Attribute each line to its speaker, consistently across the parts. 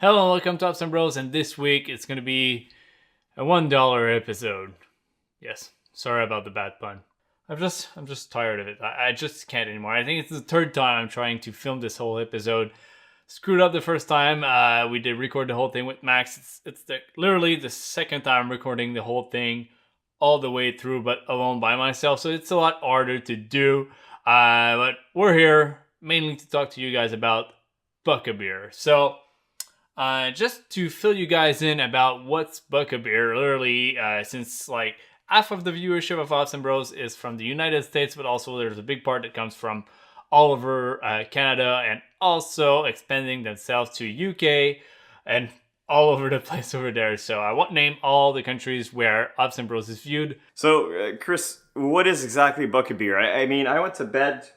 Speaker 1: Hello and welcome to Ups and Bros, and this week it's going to be a $1 episode. Yes, sorry about the bad pun. I'm just tired of it. I just can't anymore. I think it's the third time I'm trying to film this whole episode. Screwed up the first time. We did record the whole thing with Max. Literally the second time I'm recording the whole thing all the way through, but alone by myself. So it's a lot harder to do. But we're here mainly to talk to you guys about Buck-a-Beer. So just to fill you guys in about what's Buck-a-Beer, literally, since like half of the viewership of Ops and Bros is from the United States, but also there's a big part that comes from all over Canada and also expanding themselves to UK and all over the place over there. So I won't name all the countries where Ops and Bros is viewed.
Speaker 2: So, Chris, what is exactly Buck-a-Beer? I mean, I went to bed,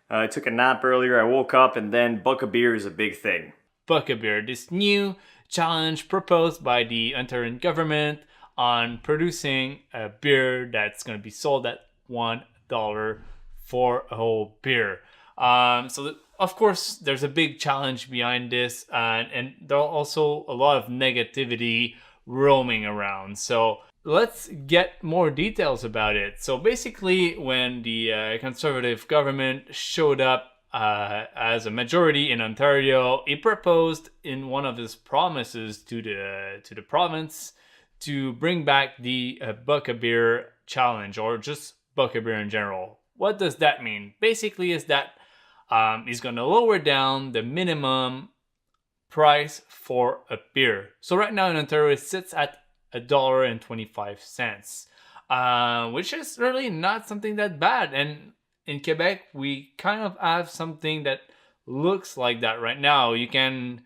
Speaker 2: I took a nap earlier, I woke up, and then Buck-a-Beer is a big thing.
Speaker 1: Buck-a-Beer, this new challenge proposed by the Ontario government on producing a beer that's going to be sold at $1 for a whole beer. Of course, there's a big challenge behind this, and there's also a lot of negativity roaming around. So let's get more details about it. So basically, when the conservative government showed up as a majority in Ontario, he proposed in one of his promises to the province to bring back the Buck-a-Beer challenge, or just Buck-a-Beer in general. What does that mean? Basically, is that he's going to lower down the minimum price for a beer. So right now in Ontario, it sits at $1.25, which is really not something that bad. And in Quebec, we kind of have something that looks like that right now. You can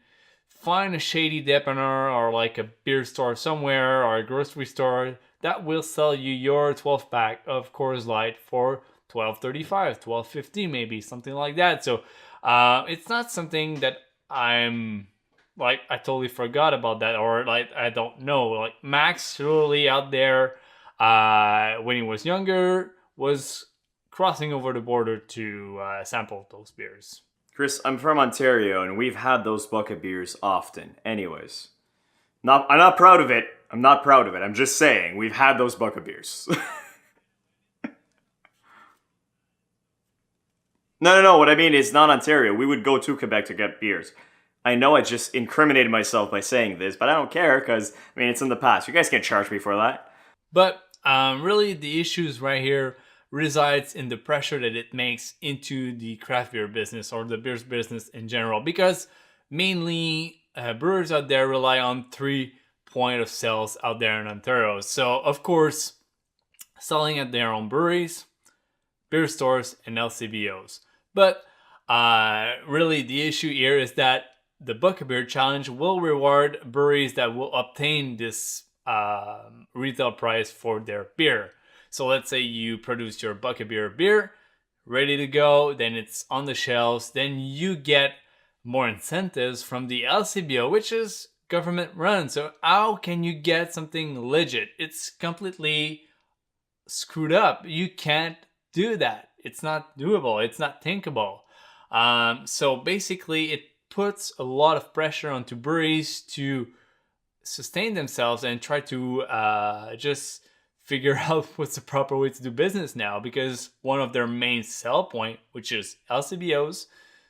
Speaker 1: find a shady dépanneur or like a beer store somewhere or a grocery store that will sell you your 12 pack of Coors Light for $12.35, $12.50 maybe, something like that. So it's not something that I'm like, I totally forgot about that, or like I don't know. Like Max surely out there when he was younger was crossing over the border to sample those beers.
Speaker 2: Chris, I'm from Ontario, and we've had those Buck-a-Beers often. Anyways, I'm not proud of it. I'm not proud of it. I'm just saying, we've had those Buck-a-Beers. No. What I mean is not Ontario. We would go to Quebec to get beers. I know I just incriminated myself by saying this, but I don't care because, I mean, it's in the past. You guys can't charge me for that.
Speaker 1: But really, the issues right here resides in the pressure that it makes into the craft beer business or the beers business in general, because mainly brewers out there rely on 3 point of sales out there in Ontario. So of course, selling at their own breweries, beer stores, and LCBOs. But really, the issue here is that the Buck-a-Beer Challenge will reward breweries that will obtain this retail price for their beer. So let's say you produce your Buck-a-Beer beer, ready to go, then it's on the shelves, then you get more incentives from the LCBO, which is government run. So how can you get something legit? It's completely screwed up. You can't do that. It's not doable. It's not thinkable. So basically, it puts a lot of pressure onto breweries to sustain themselves and try to just figure out what's the proper way to do business now, because one of their main sell point, which is LCBOs.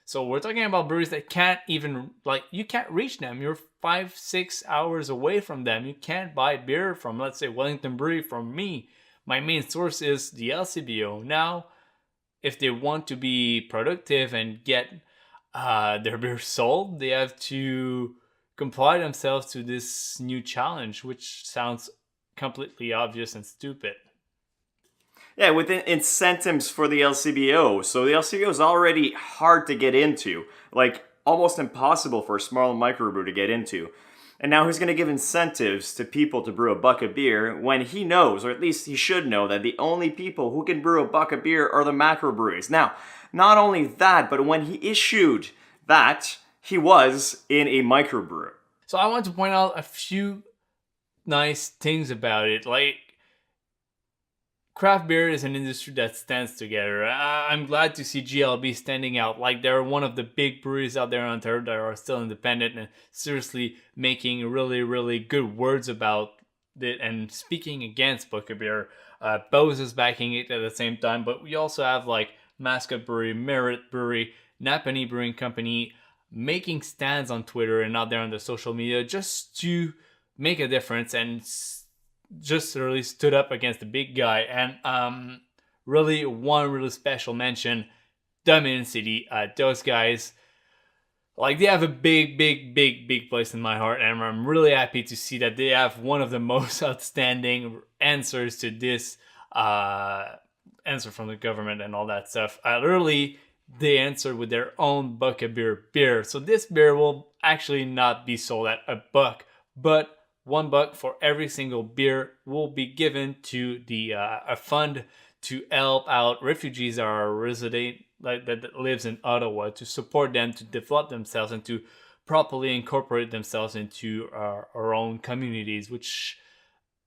Speaker 1: So we're talking about breweries that can't even, like, you can't reach them. You're 5-6 hours away from them. You can't buy beer from, let's say, Wellington Brewery from me. My main source is the LCBO. Now, if they want to be productive and get their beer sold, they have to comply themselves to this new challenge, which sounds completely obvious and stupid.
Speaker 2: Yeah, with incentives for the LCBO. So the LCBO is already hard to get into, like almost impossible for a small microbrew to get into. And now he's going to give incentives to people to brew a buck of beer when he knows, or at least he should know, that the only people who can brew a buck of beer are the macrobreweries. Now, not only that, but when he issued that, he was in a microbrew.
Speaker 1: So I want to point out a few nice things about it. Like, craft beer is an industry that stands together. I'm glad to see GLB standing out. Like, they're one of the big breweries out there on Ontario that are still independent and seriously making really, really good words about it and speaking against Booker Beer. Bose is backing it at the same time, but we also have like Mascot Brewery, Merit Brewery, Napanee Brewing Company making stands on Twitter and out there on the social media just to make a difference and just really stood up against the big guy. And really one really special mention, Dominion City. Those guys, like, they have a big place in my heart, and I'm really happy to see that they have one of the most outstanding answers to this answer from the government and all that stuff. Literally, they answered with their own Bucket beer. So this beer will actually not be sold at $1, but $1 for every single beer will be given to the a fund to help out refugees that are resident that lives in Ottawa, to support them to develop themselves and to properly incorporate themselves into our own communities, which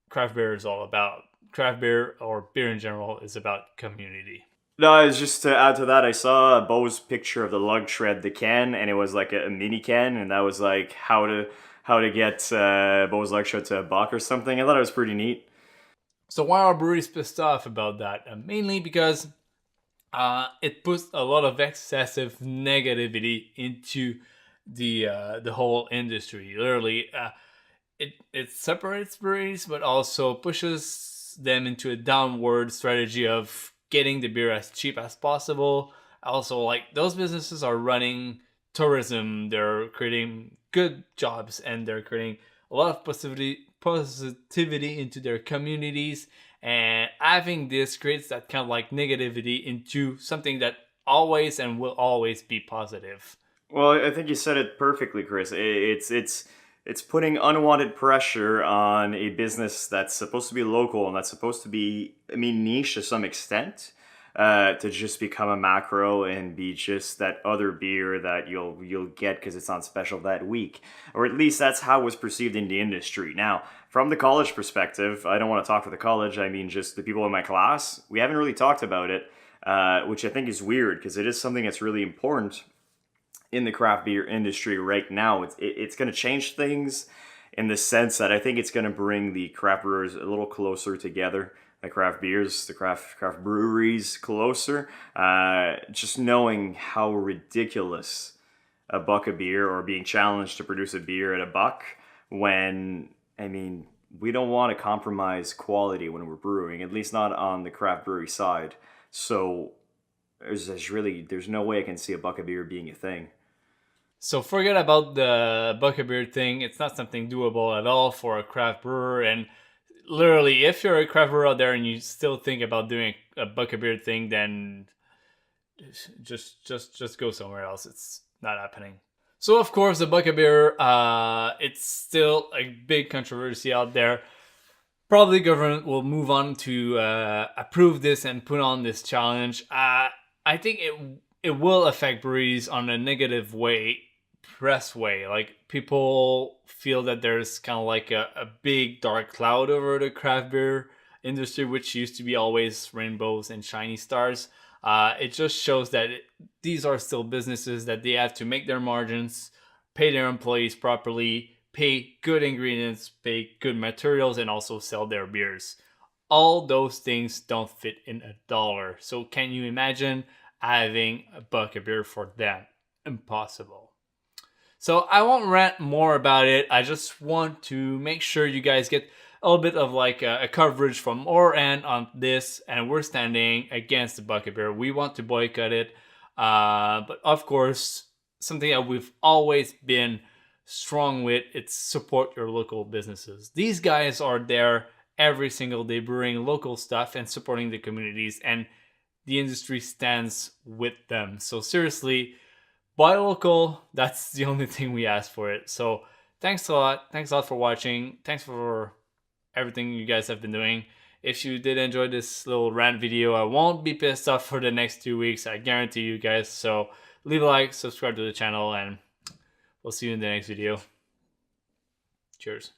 Speaker 1: craft beer is all about. Craft beer, or beer in general, is about community.
Speaker 2: No, it's just to add to that, I saw a Bose picture of the lug shred, the can, and it was like a mini can, and that was like how to get Bose lug shred to $1 or something. I thought it was pretty neat.
Speaker 1: So why are breweries pissed off about that? Mainly because it puts a lot of excessive negativity into the whole industry. Literally, it separates breweries, but also pushes them into a downward strategy of getting the beer as cheap as possible. Also, like, those businesses are running tourism, they're creating good jobs, and they're creating a lot of positivity into their communities, and having this creates that kind of like negativity into something that always and will always be positive.
Speaker 2: Well, I think you said it perfectly, Chris. It's putting unwanted pressure on a business that's supposed to be local and that's supposed to be, I mean, niche to some extent, to just become a macro and be just that other beer that you'll get because it's on special that week, or at least that's how it was perceived in the industry. Now, from the college perspective, I don't want to talk for the college. I mean, just the people in my class. We haven't really talked about it, which I think is weird because it is something that's really important in the craft beer industry right now. It's going to change things in the sense that I think it's going to bring the craft brewers a little closer together, the craft beers, the craft breweries closer. Just knowing how ridiculous a buck of beer, or being challenged to produce a beer at $1, when, I mean, we don't want to compromise quality when we're brewing, at least not on the craft brewery side. So there's no way I can see a buck of beer being a thing.
Speaker 1: So forget about the bucket beer thing. It's not something doable at all for a craft brewer. And literally, if you're a craft brewer out there and you still think about doing a bucket beer thing, then just go somewhere else. It's not happening. So of course, the bucket beer, it's still a big controversy out there. Probably government will move on to approve this and put on this challenge. I think it will affect breweries on a negative way, press way. Like, people feel that there's kind of like a big dark cloud over the craft beer industry, which used to be always rainbows and shiny stars. It just shows that these are still businesses, that they have to make their margins, pay their employees properly, pay good ingredients, pay good materials, and also sell their beers. All those things don't fit in $1. So can you imagine having a bucket beer for them? Impossible. So I won't rant more about it. I just want to make sure you guys get a little bit of like a coverage from our end on this, and we're standing against the bucket beer. We want to boycott it, but of course, something that we've always been strong with, it's support your local businesses. These guys are there every single day brewing local stuff and supporting the communities, and the industry stands with them. So seriously, buy local. That's the only thing we ask for it. So thanks a lot for watching. Thanks for everything you guys have been doing. If you did enjoy this little rant video, I won't be pissed off for the next 2 weeks, I guarantee you guys. So leave a like, subscribe to the channel, and we'll see you in the next video. Cheers.